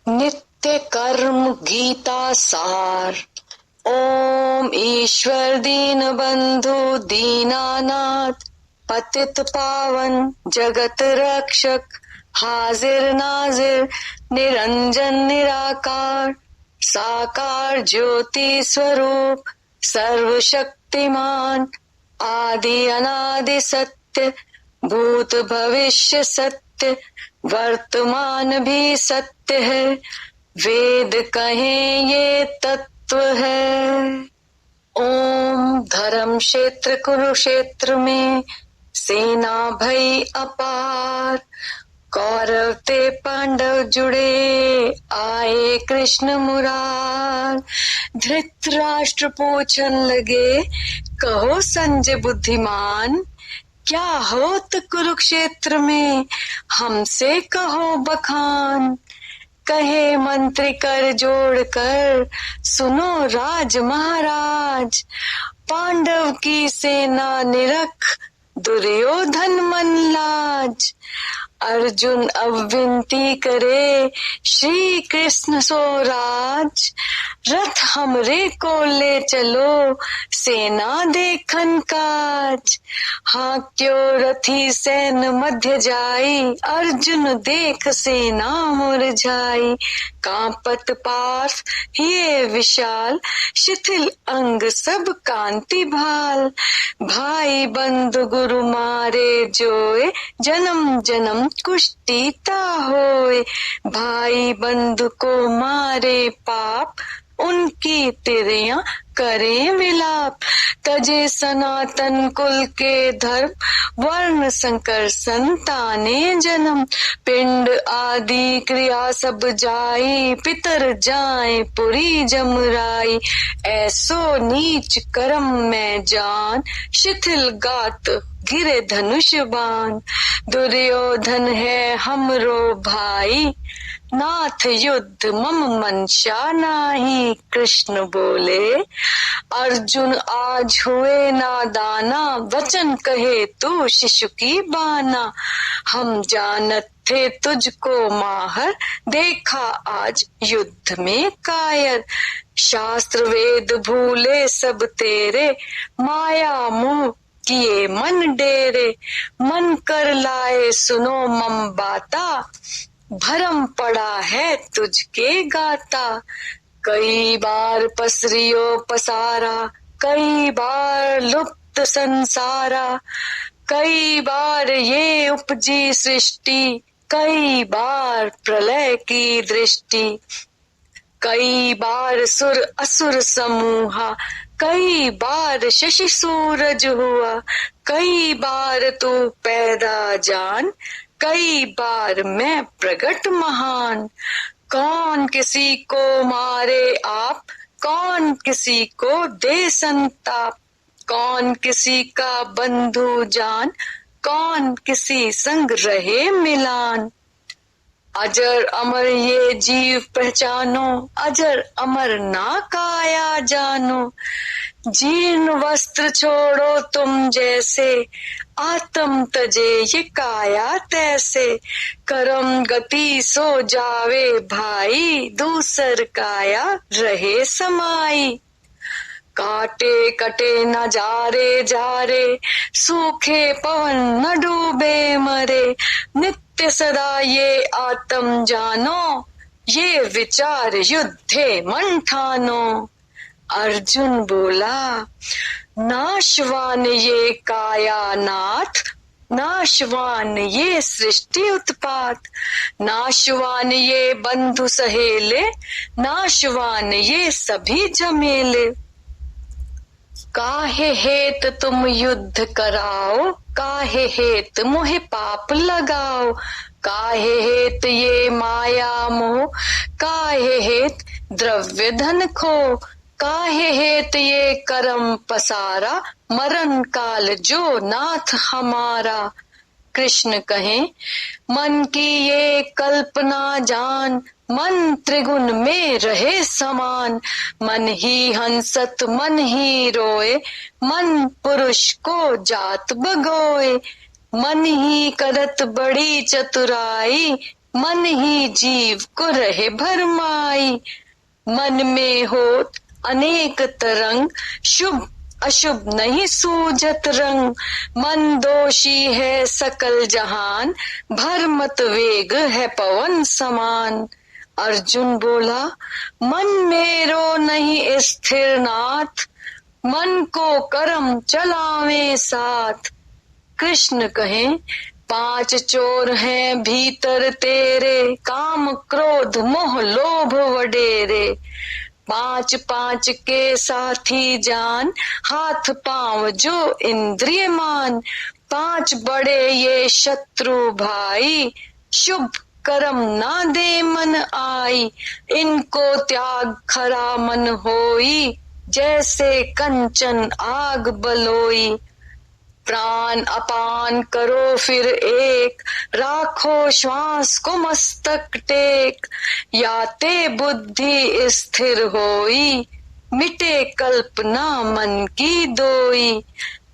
नित्य कर्म गीता सार। ओम ईश्वर दीन बंधु दीनानाथ, पतित पावन जगत रक्षक, हाजिर नाजिर निरंजन निराकार, साकार ज्योति स्वरूप सर्व शक्तिमान, आदि अनादि सत्य, भूत भविष्य सत्य, वर्तमान भी सत्य है, वेद कहें ये तत्व है। ओम धर्म क्षेत्र कुरुक्षेत्र में सेना भई अपार, कौरव ते पांडव जुड़े आए कृष्ण मुरार। धृतराष्ट्र पूछन लगे कहो संजय बुद्धिमान, क्या होत कुरुक्षेत्र में हमसे कहो बखान। कहे मंत्री कर जोड़ कर सुनो राज महाराज, पांडव की सेना निरख दुर्योधन मन लाज। अर्जुन अब विनती करे श्री कृष्ण सो राज, रथ हमरे को ले चलो सेना देखन काज। हाँ क्यों रथी सैन मध्य जाई, अर्जुन देख सेना मुरझाई। कांपत पार्थ ये विशाल, शिथिल अंग सब कांति भाल। भाई बंधु गुरु मारे जोए, जन्म जन्म कुष्ठीता होए। भाई बंधु को मारे पाप, उनकी तिरियां करें विलाप। तजे सनातन कुल के धर्म, वर्ण संकर संताने जन्म। पिंड आदि क्रिया सब जाई, पितर जाए पुरी जमराई। ऐसो नीच कर्म में जान, शिथिल गात गिरे धनुष बाण। दुर्योधन है हमरो भाई, नाथ युद्ध मम मनशा नाही। कृष्ण बोले अर्जुन आज हुए नादाना, वचन कहे तू शिशु की बाना। हम जानत थे तुझको माहर, देखा आज युद्ध में कायर। शास्त्र वेद भूले सब तेरे, माया मोह किए मन डेरे। मन कर लाए सुनो मम बाता, भरम पड़ा है तुझके गाता। कई बार पसरियो पसारा, कई बार लुप्त संसारा। कई बार ये उपजी सृष्टि, कई बार प्रलय की दृष्टि। कई बार सुर असुर समूहा, कई बार शशि सूरज हुआ। कई बार तू पैदा जान, कई बार मैं प्रगट महान। कौन किसी को मारे आप, कौन किसी को दे संताप। कौन किसी का बंधु जान, कौन किसी संग रहे मिलान। अजर अमर ये जीव पहचानो, अजर अमर ना काया जानो। जीर्ण वस्त्र छोड़ो तुम जैसे, आत्म तजे ये काया तैसे। करम गति सो जावे भाई, दूसर काया रहे समाई। काटे कटे न जारे जारे, सूखे पवन न डूबे मरे। नित्य सदा ये आत्म जानो, ये विचार युद्धे मन ठानो। अर्जुन बोला नाशवान ये काया नाथ, नाशवान ये सृष्टि उत्पात। नाशवान ये बंधु सहेले, नाशवान ये सभी झमेले। काहे हेत तुम युद्ध कराओ, काहे हेत मोहे पाप लगाओ। काहे हेत ये माया मोह, काहे हेत द्रव्य धन खो। काहे हेत ये करम पसारा, मरण काल जो नाथ हमारा। कृष्ण कहें मन की ये कल्पना जान, मन त्रिगुण में रहे समान। मन ही हंसत मन ही रोए, मन पुरुष को जात बगोए। मन ही करत बड़ी चतुराई, मन ही जीव को रहे भरमाई। मन में होत अनेक तरंग, शुभ अशुभ नहीं सूझत रंग। मन दोषी है सकल जहान, भरमत वेग है पवन समान। अर्जुन बोला, मन मेरो नहीं स्थिर नाथ, मन को कर्म चलावे साथ। कृष्ण कहे, 5 चोर हैं भीतर तेरे, काम क्रोध मोह लोभ वडेरे। 5 के साथी जान, हाथ पांव जो इंद्रिय मान। 5 बड़े ये शत्रु भाई, शुभ कर्म ना दे मन आई। इनको त्याग खरा मन होई, जैसे कंचन आग बलोई। प्राण अपान करो फिर एक, राखो श्वास को मस्तक टेक। याते बुद्धि स्थिर होई, मिटे कल्पना मन की दोई।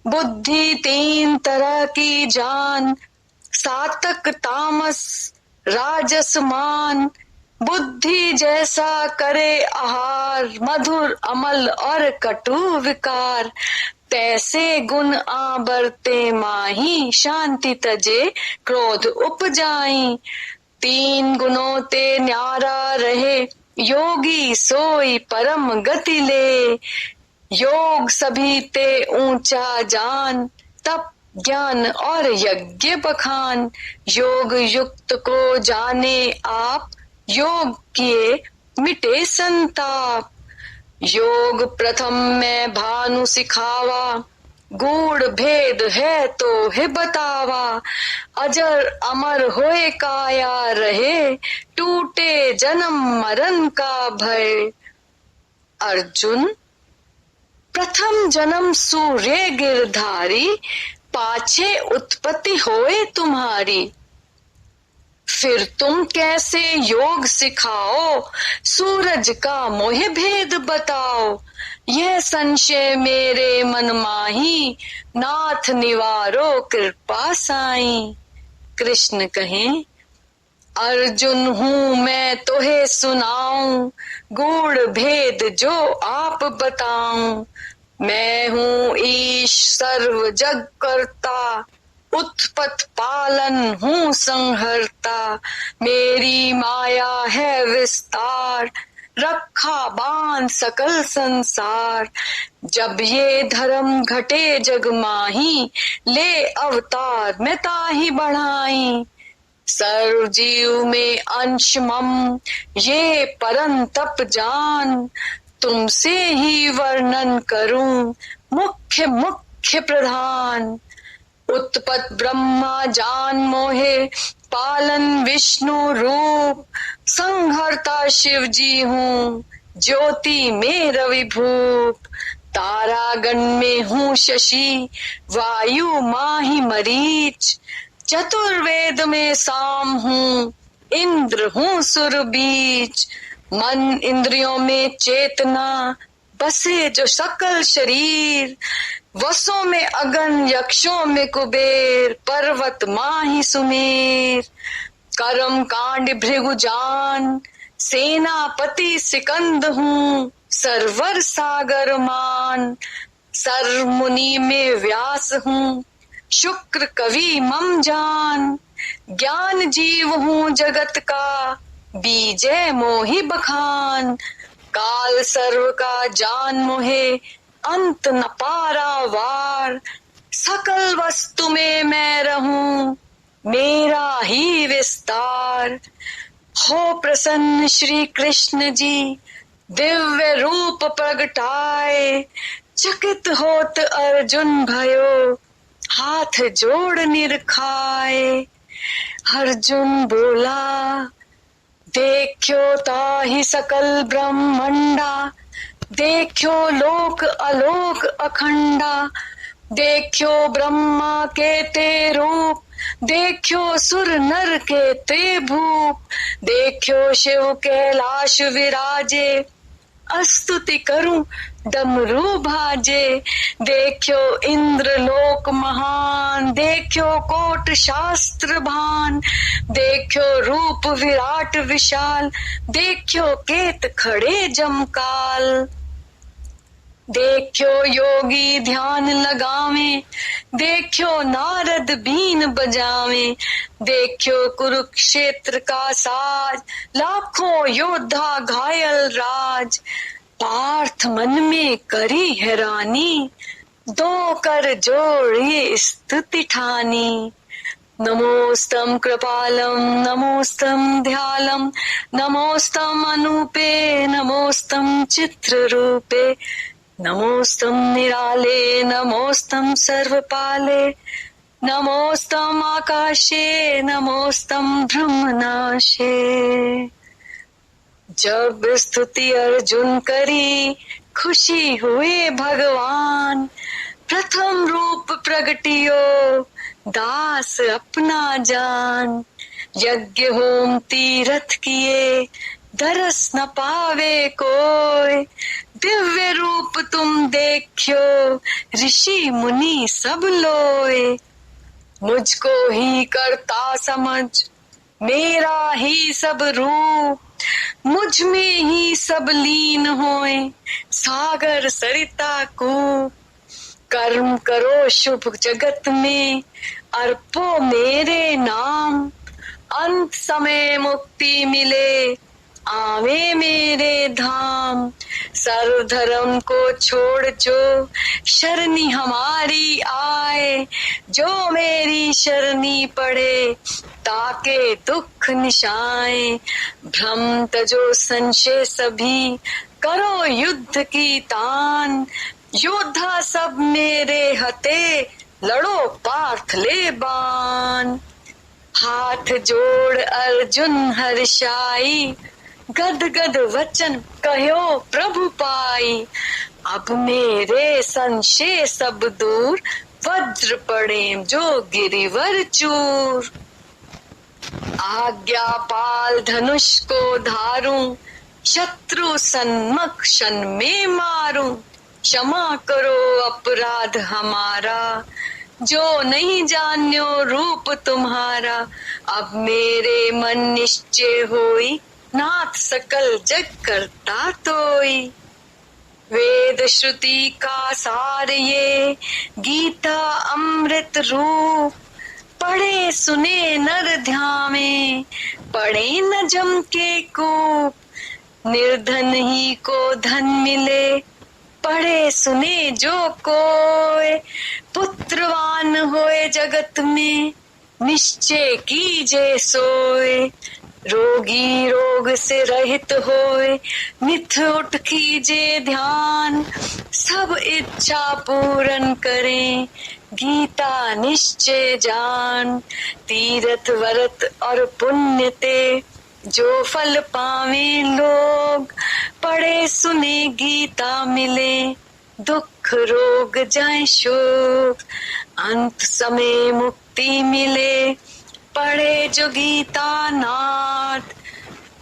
बुद्धि 3 तरह की जान, सातक तामस राजस मान। बुद्धि जैसा करे आहार, मधुर अमल और कटु विकार। तैसे गुण आबरते माही, शांति तजे क्रोध उपजाई। 3 गुणों ते न्यारा रहे, योगी सोई परम गति ले। योग सभी ते ऊंचा जान, तप ज्ञान और यज्ञ बखान। योग युक्त को जाने आप, योग किए मिटे संताप। योग प्रथम में भानु सिखावा, गूढ़ भेद है तो है बतावा। अजर अमर होए काया रहे, टूटे जन्म मरण का भय। अर्जुन, प्रथम जन्म सूर्य गिरधारी, पाछे उत्पत्ति होए तुम्हारी। फिर तुम कैसे योग सिखाओ, सूरज का मोह भेद बताओ। यह संशय मेरे मन माही, नाथ निवारो कृपा साई। कृष्ण कहें, अर्जुन हूँ मैं तोहे सुनाऊं, गूढ़ भेद जो आप बताऊं। मैं हूँ ईश सर्व जग करता, उत्पत पालन हूँ संहरता। मेरी माया है विस्तार, रखा बांध सकल संसार। जब ये धर्म घटे जग माही, ले अवतार मैं ताही बढ़ाई। सर्व जीव में अंश मम, ये परंतप जान। तुमसे ही वर्णन करूं, मुख्य मुख्य प्रधान। उत्पत ब्रह्मा जान मोहे, पालन विष्णु रूप। संहर्ता शिव जी हूँ, ज्योति में रवि भूप। तारागण में हूँ शशि, वायु माही मरीच। चतुर्वेद में साम हूँ, इंद्र हूँ सुर बीच। मन इंद्रियों में चेतना, बसे जो सकल शरीर। वसों में अगन, यक्षों में कुबेर। पर्वत माही सुमेर। कर्म कांड भृगु जान, सेनापति सिकंद हूँ। सरवर सागर मान, सर्व मुनि में व्यास हूँ। शुक्र कवि मम जान, ज्ञान जीव हूँ जगत का। बीजय मोहि बखान, काल सर्व का जान मोहे। अंत न पारावार, सकल वस्तु में मैं रहूं, मेरा ही विस्तार। हो प्रसन्न श्री कृष्ण जी, दिव्य रूप प्रगटाए। चकित होत अर्जुन भयो, हाथ जोड़ निरखाए। अर्जुन बोला, देखो ताहि सकल ब्रह्मंडा। देखो लोक अलोक अखंडा। देखो ब्रह्मा के ते रूप, देखो सुर नर के ते भूप। देखो शिव कैलाश विराजे, स्तुति करूं डमरू भाजे। देखो इंद्र लोक महान, देखो कोट शास्त्र भान, देखो रूप विराट विशाल, देखो केत खड़े जमकाल। देखो योगी ध्यान लगावे, देखो नारद बीन बजावे, देखो कुरुक्षेत्र का साज, लाखों योद्धा घायल राज। पार्थ मन में करी हैरानी, दो कर जोड़िए स्तुति ठानी। नमोस्तम कृपालम, नमोस्तम ध्यालम, नमोस्तम अनूपे, नमोस्तम चित्र रूपे, नमोस्तम निराले, नमोस्तम सर्वपाले, नमोस्तम आकाशे, नमोस्तम ब्रह्मनाशे। जब स्तुति अर्जुन करी, खुशी हुए भगवान, प्रथम रूप प्रगटियो, दास अपना जान। यज्ञ होम तीरथ किए, दरस न पावे कोय, दिव्य रूप तुम देखो, ऋषि मुनि सब लोए। मुझको ही करता समझ, मेरा ही सब रूप, मुझ में ही सब लीन होए, सागर सरिता को। कर्म करो शुभ जगत में, अर्पो मेरे नाम, अंत समय मुक्ति मिले, आवे मेरे धाम। सर्व धर्म को छोड़ जो शरणी हमारी आए, जो मेरी शरणी पड़े, ताके दुख निशाए। भ्रम तजो संशय सभी, करो युद्ध की तान, योद्धा सब मेरे हते, लड़ो पार्थ ले बान। हाथ जोड़ अर्जुन हर्षाई, गद गद वचन कहो प्रभु पाई। अब मेरे संशय सब दूर, वज्र पड़े जो गिरिवर चूर। आज्ञा पाल धनुष को धारूं, शत्रु सन्मुख क्षण में मारूं। क्षमा करो अपराध हमारा, जो नहीं जान्यो रूप तुम्हारा। अब मेरे मन निश्चय होई, नाथ सकल जग करता तोई। वेद श्रुति का सार ये, गीता अमृत रूप, पढ़े सुने नर ध्यामे, पढ़े न जम के कूप। निर्धन ही को धन मिले, पढ़े सुने जो कोय। पुत्रवान होए जगत में, निश्चय कीजे सोए। रोगी रोग से रहित होए, नित उठ कीजे ध्यान। सब इच्छा पूर्ण करें, गीता निश्चय जान। तीर्थ व्रत और पुण्य ते, जो फल पावे लोग। पढ़े सुने गीता मिले, दुख रोग जाए शोक। अंत समय मुक्ति मिले, पढ़े जो गीता नाथ।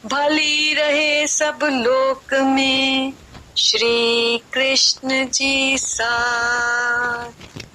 भली रहे सब लोक में, श्री कृष्ण जी साथ।